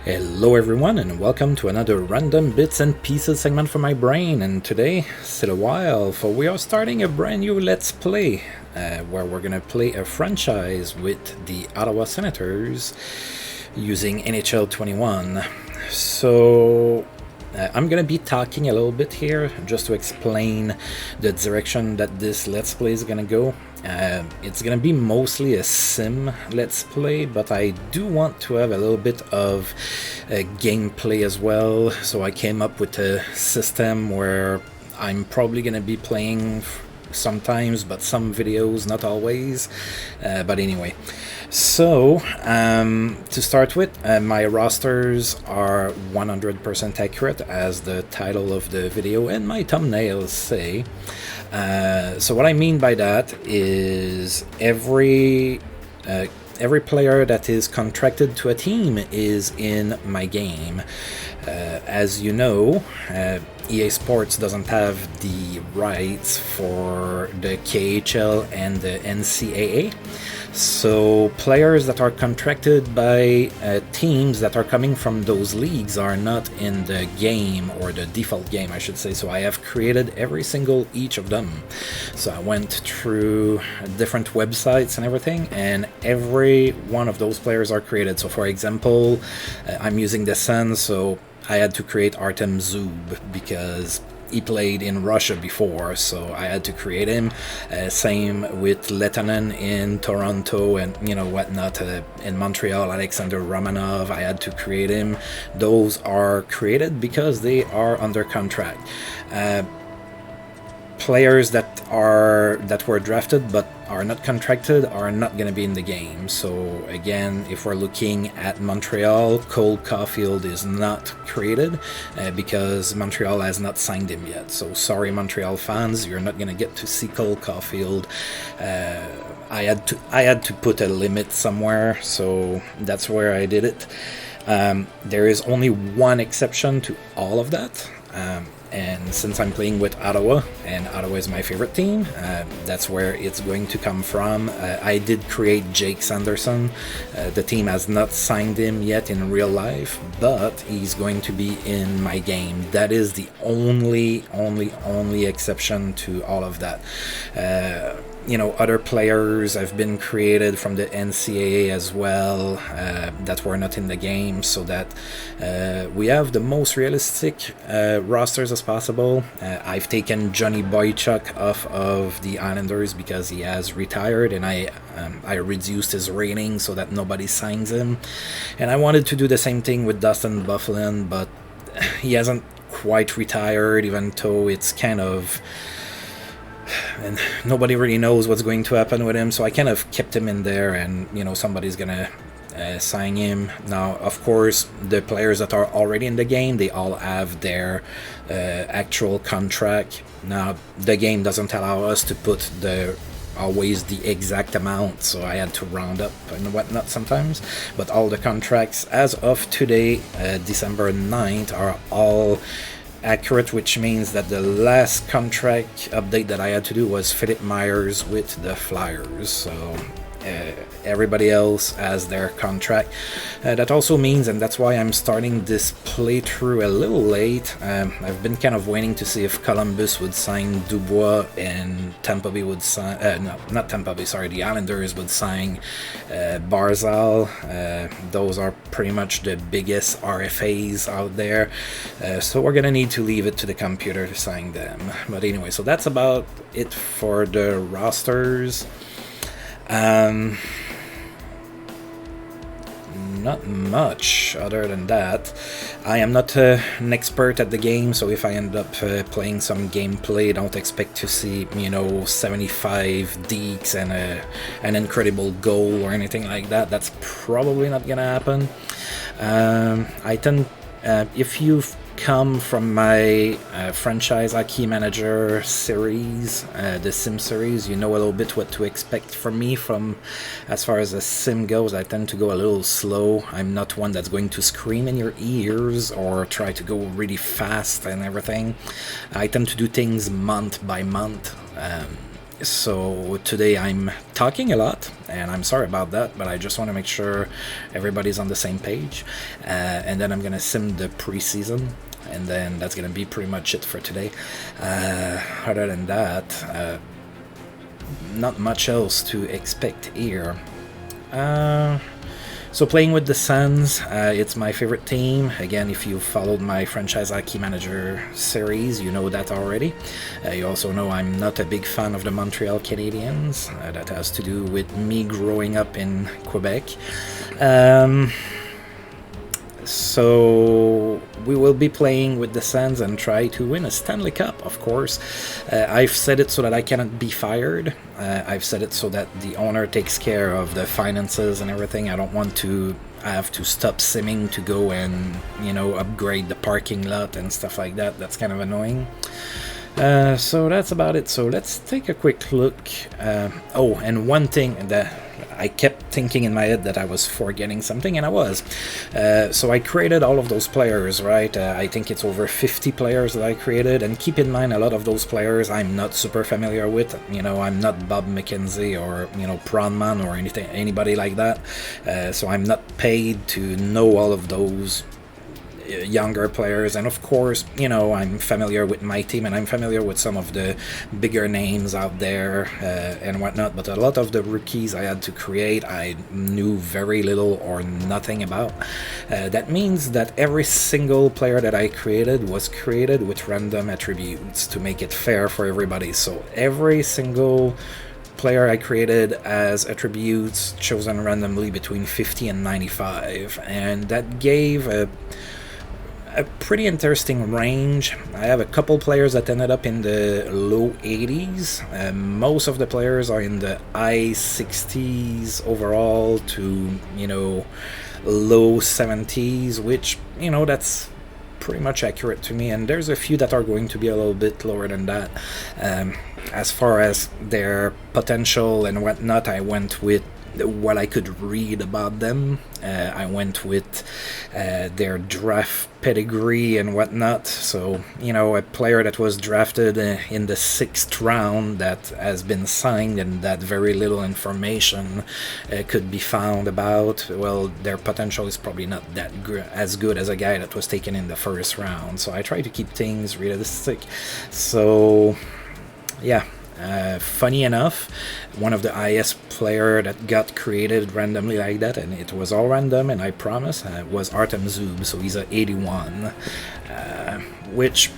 Hello everyone and welcome to another random bits and pieces segment for my brain, and today, still a while, for we are starting a brand new Let's Play where we're gonna play a franchise with the Ottawa Senators using NHL21. So I'm gonna be talking a little bit here just to explain the direction that this Let's Play is gonna go. It's gonna be mostly a sim Let's Play, but I do want to have a little bit of gameplay as well, so I came up with a system where I'm probably gonna be playing sometimes, but some videos, not always. But anyway, so to start with, my rosters are 100% accurate, as the title of the video and my thumbnails say. So what I mean by that is every player that is contracted to a team is in my game. As you know, EA Sports doesn't have the rights for the KHL and the NCAA. So players that are contracted by teams that are coming from those leagues are not in the game, or the default game I should say. So I have created each of them. So I went through different websites and everything, and every one of those players are created. So for example, I'm using the Sun, so I had to create Artem Zub because he played in Russia before, so I had to create him. Same with Letanen in Toronto and whatnot. In Montreal, Alexander Romanov, I had to create him. Those are created because they are under contract. Players that were drafted but are not contracted are not going to be in the game. So again, if we're looking at Montreal, Cole Caulfield is not created because Montreal has not signed him yet. So sorry, Montreal fans, you're not going to get to see Cole Caulfield. I had to put a limit somewhere, so that's where I did it. There is only one exception to all of that. And since I'm playing with Ottawa, and Ottawa is my favorite team, that's where it's going to come from. I did create Jake Sanderson. The team has not signed him yet in real life, but he's going to be in my game. That is the only exception to all of that. Other players have been created from the NCAA as well that were not in the game, so that we have the most realistic rosters as possible. I've taken Johnny Boychuk off of the Islanders because he has retired, and I reduced his rating so that nobody signs him. And I wanted to do the same thing with Dustin Byfuglien, but he hasn't quite retired, even though it's kind of... and nobody really knows what's going to happen with him, so I kind of kept him in there, and somebody's gonna sign him. Now of course, the players that are already in the game, they all have their actual contract. Now the game doesn't allow us to put always the exact amount, so I had to round up and whatnot sometimes, but all the contracts as of today, December 9th, are all accurate, which means that the last contract update that I had to do was Philip Myers with the Flyers. So everybody else has their contract. That also means, and that's why I'm starting this playthrough a little late, I've been kind of waiting to see if Columbus would sign Dubois and Tampa Bay would sign, no, not Tampa Bay, sorry, the Islanders would sign Barzal. Those are pretty much the biggest RFAs out there, so we're gonna need to leave it to the computer to sign them. But anyway, so that's about it for the rosters. Not much other than that. I am not an expert at the game, so if I end up playing some gameplay, don't expect to see 75 dekes and an incredible goal or anything like that. That's probably not gonna happen. I tend, if you've come from my franchise Hockey Manager series, the Sim series, you know a little bit what to expect from me. From as far as a sim goes, I tend to go a little slow. I'm not one that's going to scream in your ears or try to go really fast and everything. I tend to do things month by month. So today I'm talking a lot, and I'm sorry about that, but I just want to make sure everybody's on the same page. And then I'm going to sim the preseason, and then that's going to be pretty much it for today. Other than that, not much else to expect here. So playing with the Sens, it's my favorite team. Again, if you've followed my Franchise Hockey Manager series, you know that already. You also know I'm not a big fan of the Montreal Canadiens. That has to do with me growing up in Quebec. So we will be playing with the Sens and try to win a Stanley Cup, of course. I've said it so that I cannot be fired. I've said it so that the owner takes care of the finances and everything. I don't want to have to stop simming to go and, upgrade the parking lot and stuff like that. That's kind of annoying. So that's about it. So let's take a quick look. And one thing that I kept thinking in my head that I was forgetting something, and I was. So I created all of those players, right? I think it's over 50 players that I created, and keep in mind a lot of those players I'm not super familiar with. I'm not Bob McKenzie or, Pronman or anybody like that. So I'm not paid to know all of those younger players, and of course, I'm familiar with my team, and I'm familiar with some of the bigger names out there and whatnot, but a lot of the rookies I had to create, I knew very little or nothing about. That means that every single player that I created was created with random attributes to make it fair for everybody. So every single player I created as attributes chosen randomly between 50 and 95, and that gave a pretty interesting range. I have a couple players that ended up in the low 80s. Most of the players are in the high 60s overall to, low 70s, which, that's pretty much accurate to me. And there's a few that are going to be a little bit lower than that. As far as their potential and whatnot, I went with what I could read about them. I went with their draft pedigree and whatnot. So, a player that was drafted in the 6th round that has been signed and that very little information could be found about, well, their potential is probably not that as good as a guy that was taken in the 1st round. So I try to keep things realistic. So, yeah. Funny enough, one of the highest player that got created randomly like that, and it was all random, and I promise, was Artem Zub, so he's a 81, which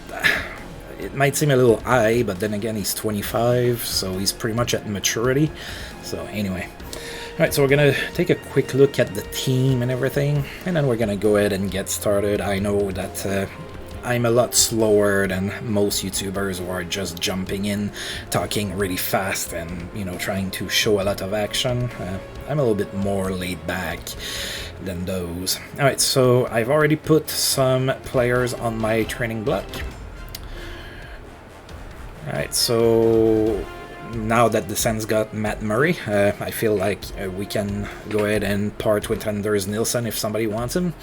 it might seem a little high, but then again, he's 25, so he's pretty much at maturity. So anyway. Alright, so we're going to take a quick look at the team and everything, and then we're going to go ahead and get started. I know that I'm a lot slower than most YouTubers who are just jumping in, talking really fast and, trying to show a lot of action. I'm a little bit more laid back than those. Alright, so I've already put some players on my training block. Alright, so now that the Sens got Matt Murray, I feel like we can go ahead and part with Anders Nilsson if somebody wants him.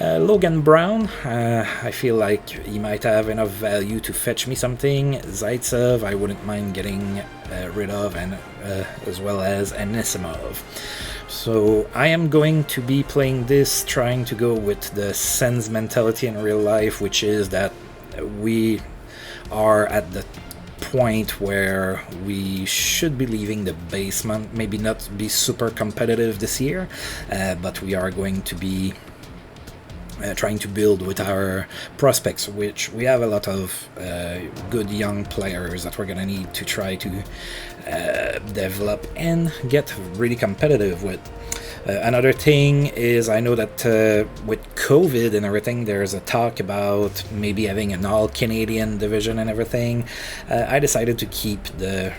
Logan Brown, I feel like he might have enough value to fetch me something. Zaitsev, I wouldn't mind getting rid of, and as well as Anisimov. So I am going to be playing this, trying to go with the Sens mentality in real life, which is that we are at the point where we should be leaving the basement, maybe not be super competitive this year, but we are going to be trying to build with our prospects, which we have a lot of good young players that we're going to need to try to develop and get really competitive with. Another thing is, I know that with COVID and everything, there's a talk about maybe having an all-Canadian division and everything. I decided to keep the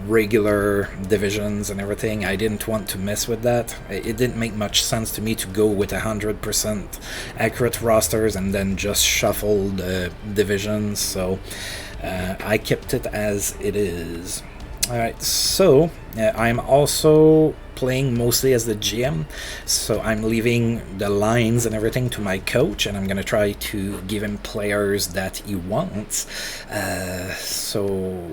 regular divisions and everything. I didn't want to mess with that. It didn't make much sense to me to go with 100% accurate rosters and then just shuffle the divisions, so I kept it as it is. Alright, so I'm also playing mostly as the GM, so I'm leaving the lines and everything to my coach, and I'm going to try to give him players that he wants. So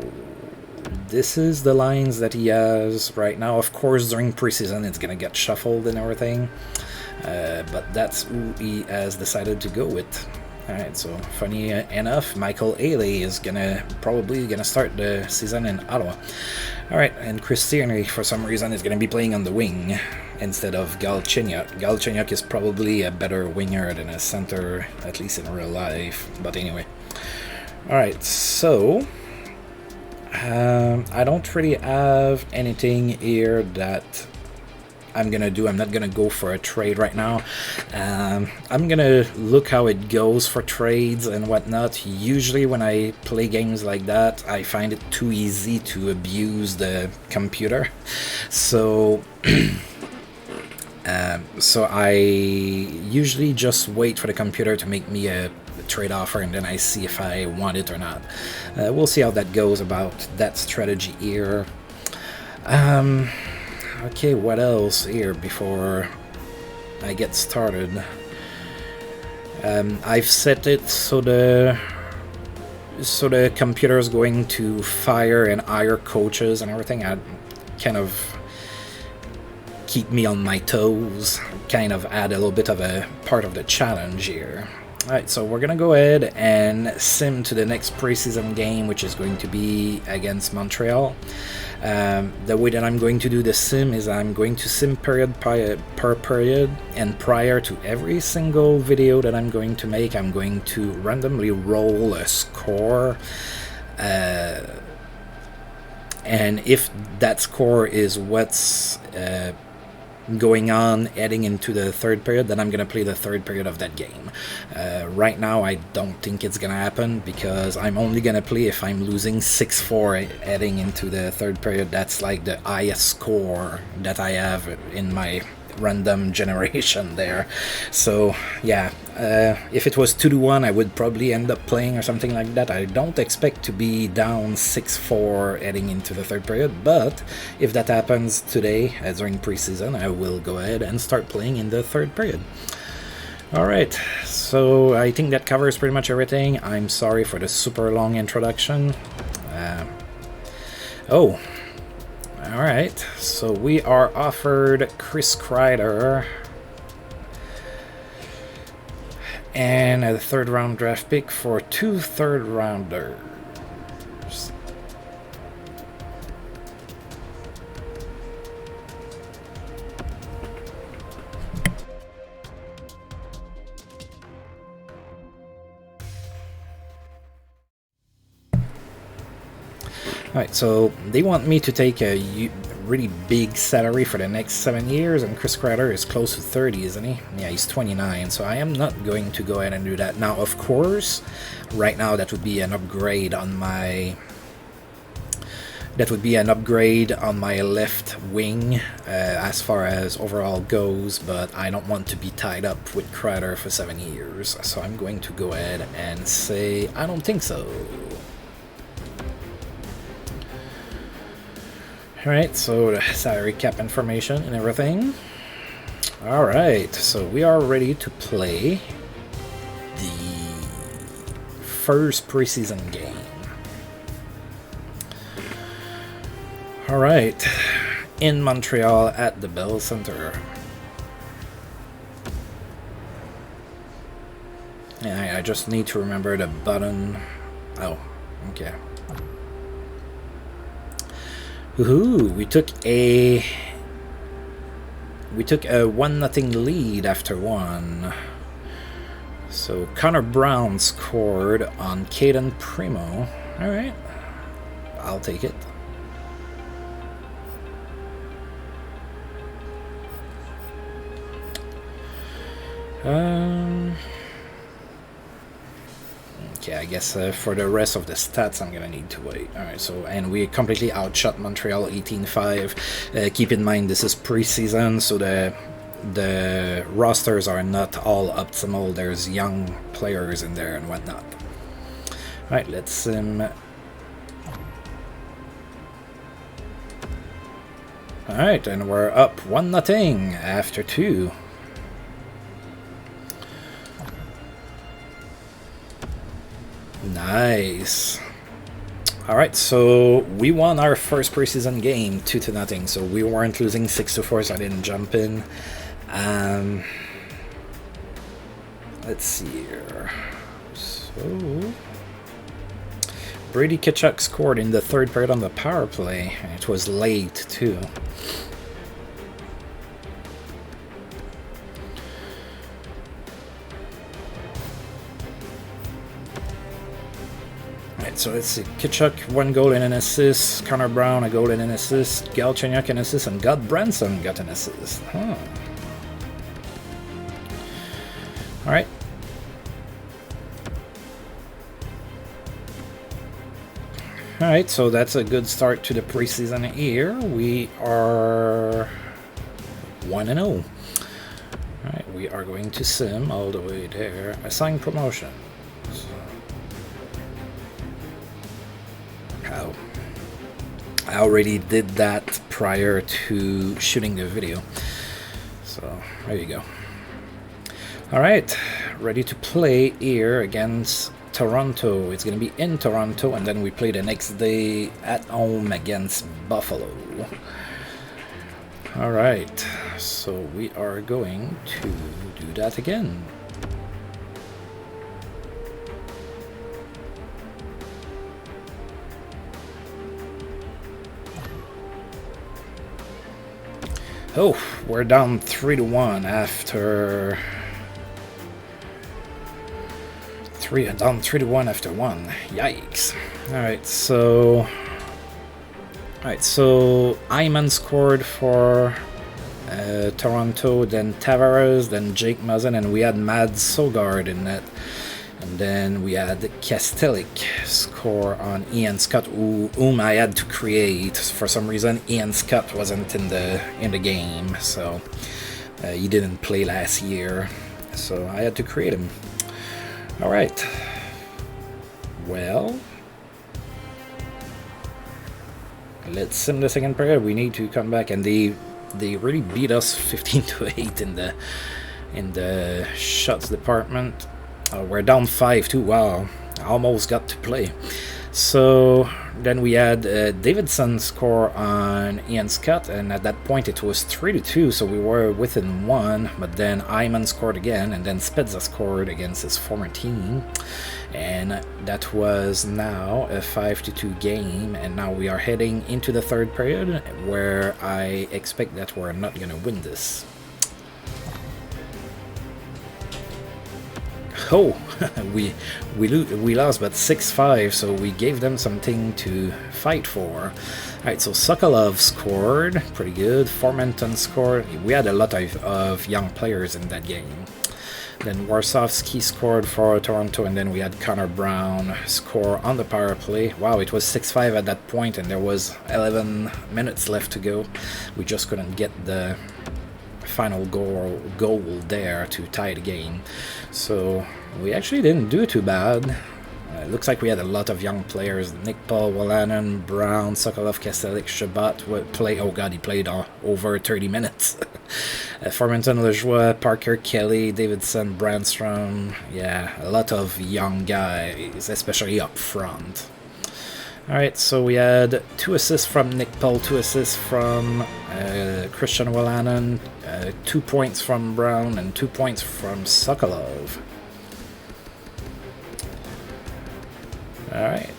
this is the lines that he has right now. Of course, during preseason, it's going to get shuffled and everything. But that's who he has decided to go with. Alright, so funny enough, Michael Ealy is probably gonna start the season in Ottawa. Alright, and Chris Tierney, for some reason, is gonna be playing on the wing instead of Galchenyuk. Galchenyuk is probably a better winger than a center, at least in real life. But anyway. Alright, so I don't really have anything here that I'm gonna do. I'm not gonna go for a trade right now. I'm gonna look how it goes for trades and whatnot. Usually when I play games like that, I find it too easy to abuse the computer. So so I usually just wait for the computer to make me a trade offer, and then I see if I want it or not. We'll see how that goes about that strategy here. Okay, what else here before I get started? I've set it so the computer is going to fire and hire coaches and everything. I kind of keep me on my toes, kind of add a little bit of a part of the challenge here. Alright, so we're gonna go ahead and sim to the next preseason game, which is going to be against Montreal. The way that I'm going to do the sim is I'm going to sim period per period, and prior to every single video that I'm going to make, I'm going to randomly roll a score, and if that score is what's going on heading into the third period, then I'm going to play the third period of that game. Right now, I don't think it's going to happen, because I'm only going to play if I'm losing 6-4 heading into the third period. That's like the highest score that I have in my random generation there. So yeah, if it was 2-1, I would probably end up playing or something like that. I don't expect to be down 6-4 heading into the third period, but if that happens today during preseason, I will go ahead and start playing in the third period. Alright, so I think that covers pretty much everything. I'm sorry for the super long introduction. Alright, so we are offered Chris Kreider and a third round draft pick for 2 third rounders. Alright, so they want me to take a really big salary for the next 7 years, and Chris Kreider is close to 30, isn't he? Yeah, he's 29, so I am not going to go ahead and do that. Now, of course, right now that would be an upgrade on my... That would be an upgrade on my left wing as far as overall goes, but I don't want to be tied up with Kreider for 7 years, so I'm going to go ahead and say I don't think so. Alright, so the salary cap information and everything. Alright, so we are ready to play the first preseason game. Alright, in Montreal at the Bell Center. Yeah, I just need to remember the button. Oh, okay. Woohoo! We took a 1-0 lead after 1. So Connor Brown scored on Caden Primo. All right, I'll take it. Okay, I guess for the rest of the stats, I'm gonna need to wait. Alright, so, and we completely outshot Montreal 18-5. Keep in mind, this is preseason, so the rosters are not all optimal. There's young players in there and whatnot. Alright, let's sim. Alright, and we're up 1-0 after 2. Nice. Alright, so we won our first preseason game 2-0, so we weren't losing 6-4, so I didn't jump in. Let's see here. So Brady Tkachuk scored in the third period on the power play, and it was late too. So let's see, Tkachuk 1 goal and an assist, Connor Brown a goal and an assist, Galchenyuk an assist, and Godbranson got an assist. Alright. Alright, so that's a good start to the preseason here. We are 1-0. Alright, we are going to sim all the way there. Assign promotion. I already did that prior to shooting the video, so there you go. Alright, ready to play here against Toronto. It's going to be in Toronto, and then we play the next day at home against Buffalo. Alright, so we are going to do that again. Oh, we're down 3-1 after down 3-1 after 1. Yikes! Alright, so Hyman scored for Toronto, then Tavares, then Jake Muzzin, and we had Mads Sogard in net. And then we had Kastelik score on Ian Scott, whom I had to create. For some reason, Ian Scott wasn't in the game, so he didn't play last year, so I had to create him. All right. Well, let's sim the second period. We need to come back, and they really beat us 15-8 in the shots department. We're down 5-2. Wow, I almost got to play. So then we had Davidson score on Ian Scott, and at that point it was 3-2, so we were within 1. But then Hyman scored again, and then Spezza scored against his former team, and that was now a 5-2 game. And now we are heading into the third period, where I expect that we're not gonna win this. Oh, we lost, but 6-5, so we gave them something to fight for. Alright, so Sokolov scored, pretty good. Formenton scored. We had a lot of young players in that game. Then Warsawski scored for Toronto, and then we had Connor Brown score on the power play. Wow, it was 6-5 at that point, and there was 11 minutes left to go. We just couldn't get the final goal there to tie the game. So we actually didn't do too bad. It looks like we had a lot of young players. Nick Paul, Wolanin, Brown, Sokolov, Kastelik, Shabbat play. Oh god, he played over 30 minutes. Formenton, Lejoie, Parker, Kelly, Davidson, Brandstrom. Yeah, a lot of young guys, especially up front. Alright, so we had 2 assists from Nick Paul, 2 assists from Christian Wolanin, 2 points from Brown, and 2 points from Sokolov. Alright.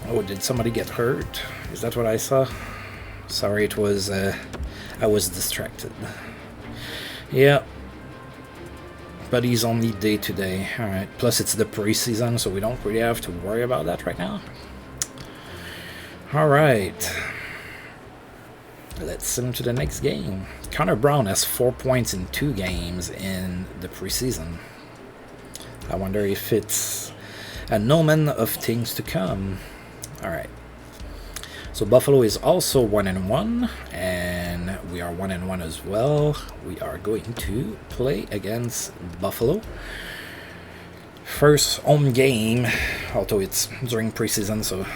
Oh, did somebody get hurt? Is that what I saw? Sorry, it was, I was distracted. Yeah. But he's only day to day. Alright, plus it's the preseason, so we don't really have to worry about that right now. Alright. Let's sim to the next game. Connor Brown has 4 points in 2 games in the preseason. I wonder if it's an omen of things to come. Alright, so Buffalo is also 1-1, and we are 1-1 as well. We are going to play against Buffalo. First home game, although it's during preseason, so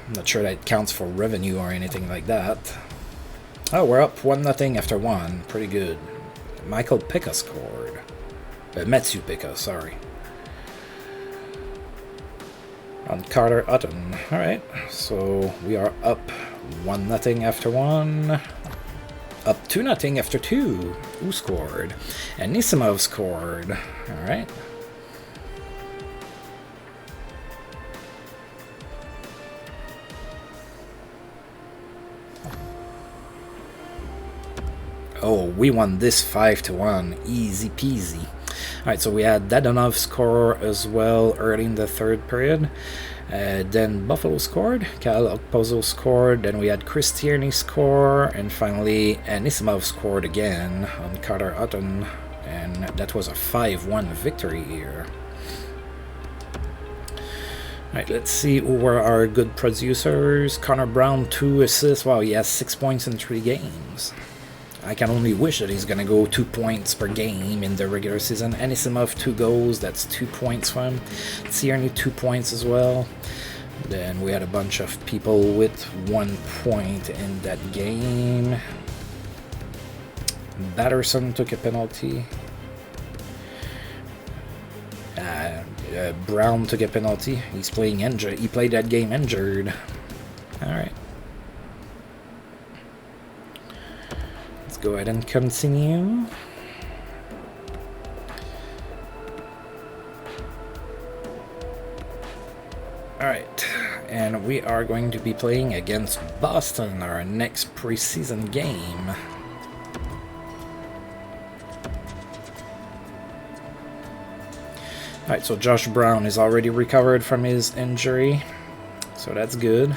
I'm not sure that counts for revenue or anything like that. Oh, we're up 1-0 after 1. Pretty good. Michael Pekka scored. Matthew Pekka, sorry. On Carter Hutton. Alright, so we are up 1-0 after 1. Up 2-0 after 2. Who scored? Anisimov scored. Alright. Oh, we won this 5-1. Easy peasy. Alright, so we had Dadonov score as well early in the third period. Then Buffalo scored, Kyle Okposo scored, then we had Chris Tierney score, and finally Anisimov scored again on Carter Hutton, and that was a 5-1 victory here. Alright, let's see who were our good producers. Connor Brown, 2 assists. Wow, he has 6 points in 3 games. I can only wish that he's going to go 2 points per game in the regular season. Anisimov, 2 goals, that's 2 points for him. Tierney, 2 points as well. Then we had a bunch of people with 1 point in that game. Batterson took a penalty. Brown took a penalty. He's playing injured. He played that game injured. Alright. Go ahead and continue. Alright, and we are going to be playing against Boston, our next preseason game. Alright, so Josh Brown is already recovered from his injury, so that's good.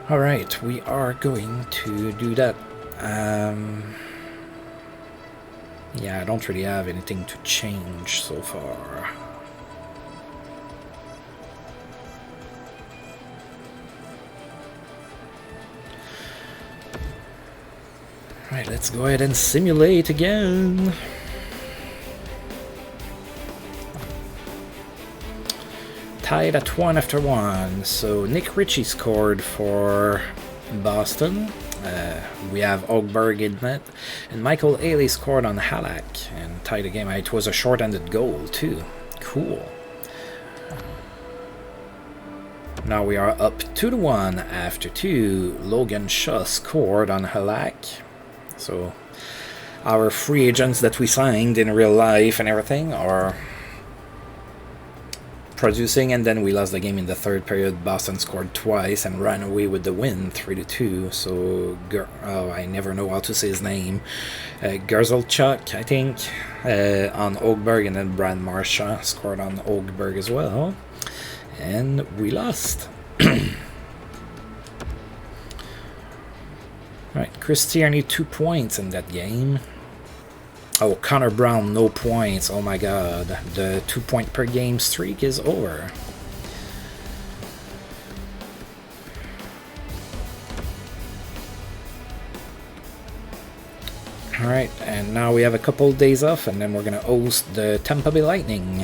Alright, we are going to do that. Yeah, I don't really have anything to change so far. Alright, let's go ahead and simulate again. Tied at 1 after 1. So Nick Ritchie scored for Boston. We have Ogberg in net, and Michael Haley scored on Halak and tied the game. It was a short-handed goal too. Cool. Now we are up 2-1 after 2. Logan Shaw scored on Halak. So our free agents that we signed in real life and everything are producing, and then we lost the game in the third period. Boston scored twice and ran away with the win 3-2. So I never know how to say his name. Gerzelchuk, I think, on Ogberg, and then Brad Marchand scored on Ogberg as well, and we lost. Right, Chris Tierney 2 points in that game. Oh, Connor Brown, no points. Oh my god. The 2 point per game streak is over. Alright, and now we have a couple days off, and then we're going to host the Tampa Bay Lightning.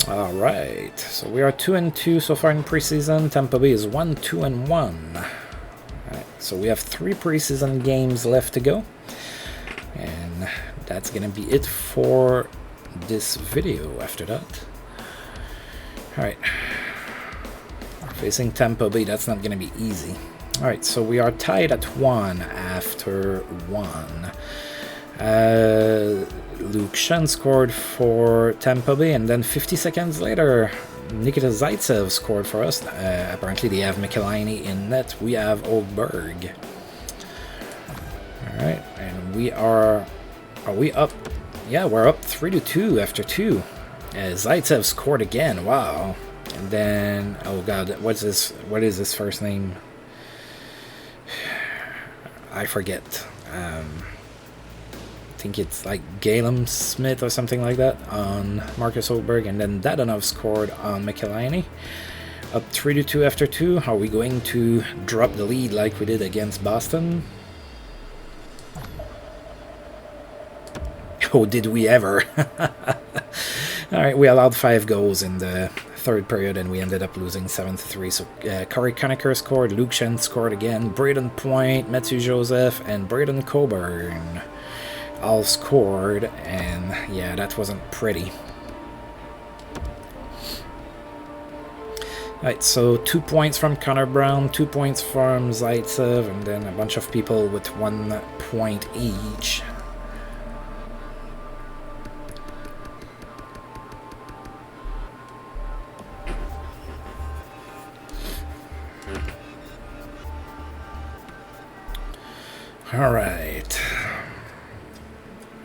Alright, so we are 2-2 so far in preseason. Tampa Bay is 1-2-1. Alright, so we have 3 preseason games left to go. And that's gonna be it for this video after that. Alright. Facing Tampa Bay, that's not gonna be easy. Alright, so we are tied at 1 after 1. Luke Shen scored for Tampa Bay, and then 50 seconds later, Nikita Zaitsev scored for us. Apparently they have Mikelainen in net. We have Ogberg. Alright, and we are we up? Yeah, we're up 3-2 after 2. Zaitsev scored again, wow. And then, oh god, what is his first name? I forget. I think it's like Galen Smith or something like that on Marcus Ogberg, and then Dadonov scored on Mikelainen. Up 3-2 after 2. Are we going to drop the lead like we did against Boston? Oh, did we ever? Alright, we allowed 5 goals in the third period and we ended up losing 7-3. So Corey Conacher scored, Luke Shen scored again, Braden Point, Matthew Joseph, and Braden Coburn all scored, and yeah, that wasn't pretty. Right, so 2 points from Connor Brown, 2 points from Zaitsev, and then a bunch of people with 1 point each. Alright.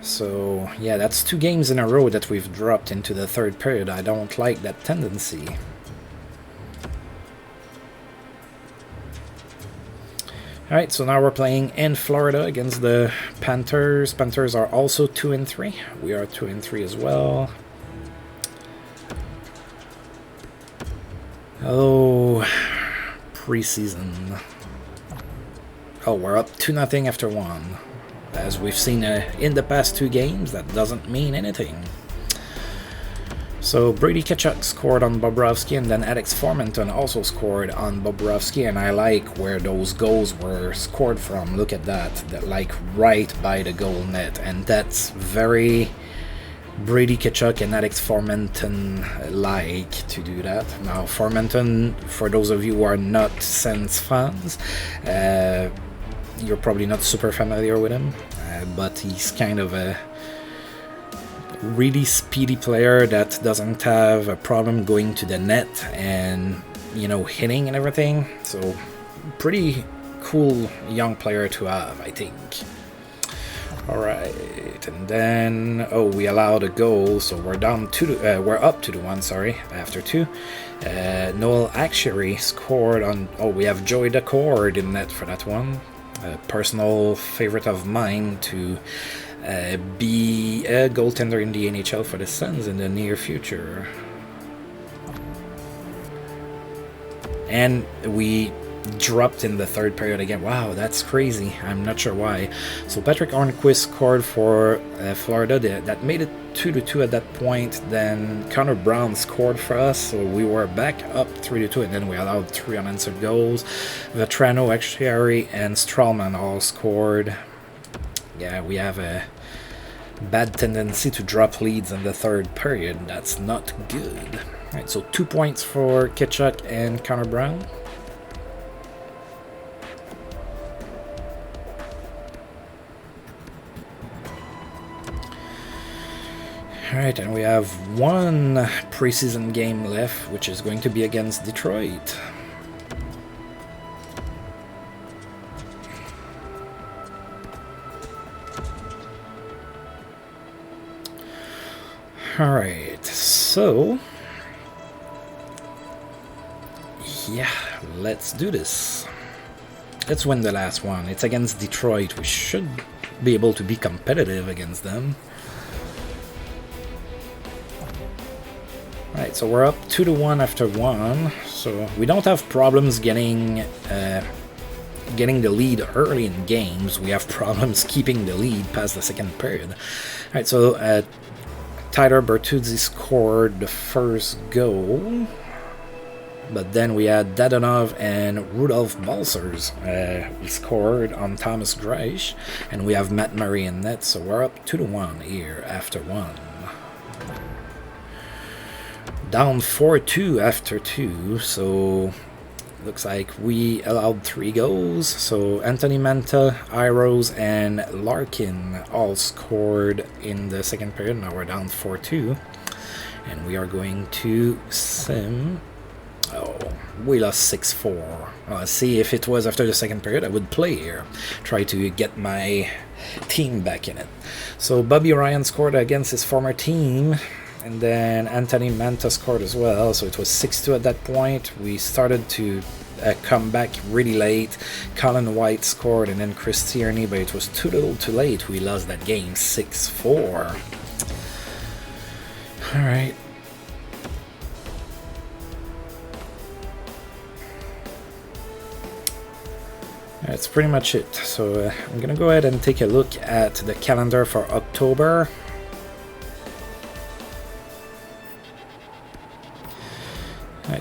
So, yeah, that's 2 games in a row that we've dropped into the third period. I don't like that tendency. Alright, so now we're playing in Florida against the Panthers. Panthers are also 2-3. We are 2-3 as well. Oh, preseason. Oh, we're up 2-0 after 1. As we've seen in the past 2 games, that doesn't mean anything. So Brady Tkachuk scored on Bobrovsky, and then Alex Formenton also scored on Bobrovsky, and I like where those goals were scored from. Look at that, like right by the goal net, and that's very Brady Tkachuk and Alex Formenton like to do that. Now Formenton, for those of you who are not Sens fans, you're probably not super familiar with him, but he's kind of a really speedy player that doesn't have a problem going to the net and, you know, hitting and everything. So pretty cool young player to have, I think. Alright, and then we allowed a goal, so we're down we're up 2-1, sorry, after 2. Noel Actuary scored on we have Joey Dacord in net for that one. A personal favorite of mine to be a goaltender in the NHL for the Sens in the near future. And we dropped in the third period again. Wow, that's crazy. I'm not sure why. So Patrick Hornquist scored for Florida. That made it 2-2 at that point. Then Connor Brown scored for us, so we were back up 3-2, and then we allowed 3 unanswered goals. Vetrano, Actuary, and Strawman all scored. Yeah, we have a bad tendency to drop leads in the third period. That's not good. Alright, so 2 points for Tkachuk and Connor Brown. Alright, and we have 1 preseason game left, which is going to be against Detroit. Alright, so yeah, let's do this. Let's win the last one. It's against Detroit. We should be able to be competitive against them. Right, so we're up 2-1 after 1, so we don't have problems getting the lead early in games. We have problems keeping the lead past the second period. Alright, so Tyler Bertuzzi scored the first goal, but then we had Dadonov and Rudolph Balcers who scored on Thomas Greisch, and we have Matt Murray in net, so we're up 2-1 here after 1. Down 4-2 after 2, so looks like we allowed 3 goals. So Anthony Manta, Iros, and Larkin all scored in the second period. Now we're down 4-2, and we are going to sim. Oh, we lost 6-4. See, if it was after the second period, I would play here, try to get my team back in it. So Bobby Ryan scored against his former team, and then Anthony Manta scored as well, so it was 6-2 at that point. We started to come back really late. Colin White scored, and then Chris Tierney, but it was too little too late. We lost that game 6-4. Alright. That's pretty much it. So I'm gonna go ahead and take a look at the calendar for October.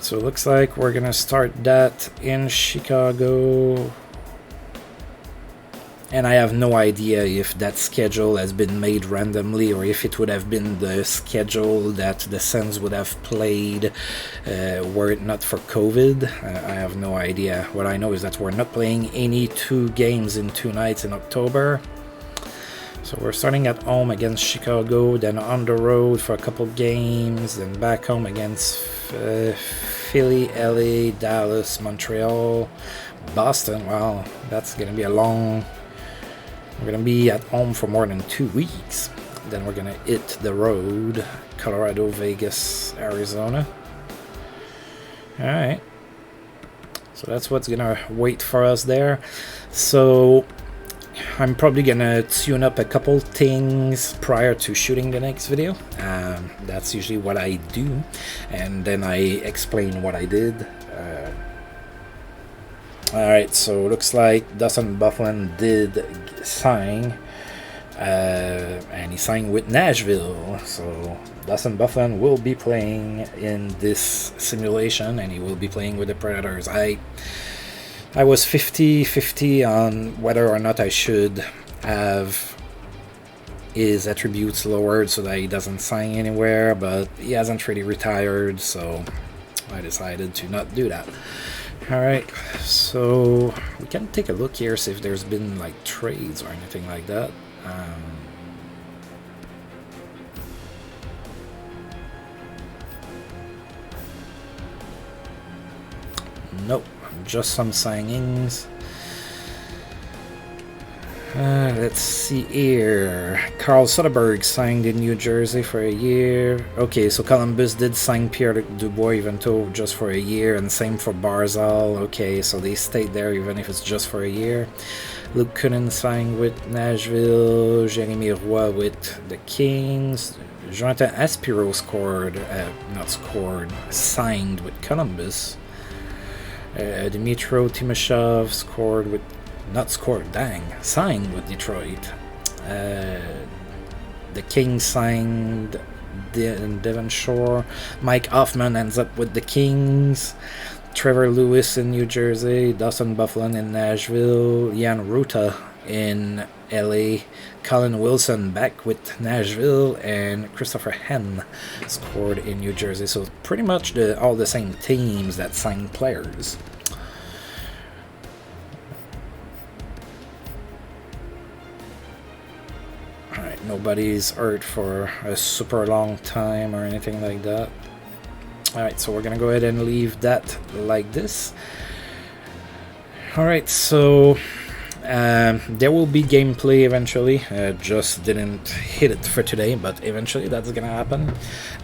Alright, so it looks like we're gonna start that in Chicago. And I have no idea if that schedule has been made randomly or if it would have been the schedule that the Sens would have played were it not for COVID. I have no idea. What I know is that we're not playing any 2 games in 2 nights in October. So we're starting at home against Chicago, then on the road for a couple games, then back home against Philly, LA, Dallas, Montreal, Boston. Wow, that's going to be a long... We're going to be at home for more than 2 weeks. Then we're going to hit the road, Colorado, Vegas, Arizona. Alright. So that's what's going to wait for us there. So I'm probably going to tune up a couple things prior to shooting the next video. That's usually what I do. And then I explain what I did. Alright, so looks like Dustin Byfuglien did sign, and he signed with Nashville. So Dustin Byfuglien will be playing in this simulation, and he will be playing with the Predators. I was 50-50 on whether or not I should have his attributes lowered so that he doesn't sign anywhere, but he hasn't really retired, so I decided to not do that. Alright, so we can take a look here, see if there's been like trades or anything like that. Nope, just some signings. Let's see here. Carl Soderberg signed in New Jersey for a year. Okay, so Columbus did sign Pierre Dubois even though just for a year, and same for Barzal. Okay, so they stayed there even if it's just for a year. Luke Kunin signed with Nashville. Jeremy Roy with the Kings. Jonathan Aspiro signed with Columbus. Dmitro Timashov signed with Detroit. The Kings signed Devon Shore. Mike Hoffman ends up with the Kings. Trevor Lewis in New Jersey. Dustin Byfuglien in Nashville. Jan Ruta in LA. Colin Wilson back with Nashville. And Christopher Henn scored in New Jersey. So pretty much all the same teams that signed players. Alright, nobody's hurt for a super long time or anything like that. Alright, so we're gonna go ahead and leave that like this. Alright, so there will be gameplay eventually. Just didn't hit it for today, but eventually that's gonna happen.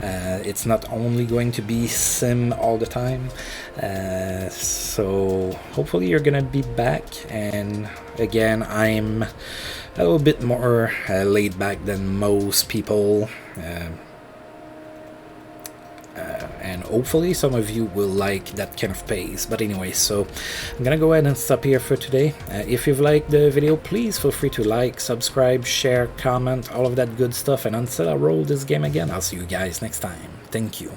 It's not only going to be sim all the time. So hopefully you're gonna be back. And again, I'm a little bit more laid back than most people. And hopefully some of you will like that kind of pace. But anyway, so I'm gonna go ahead and stop here for today. If you've liked the video, please feel free to like, subscribe, share, comment, all of that good stuff. And until I roll this game again, I'll see you guys next time. Thank you.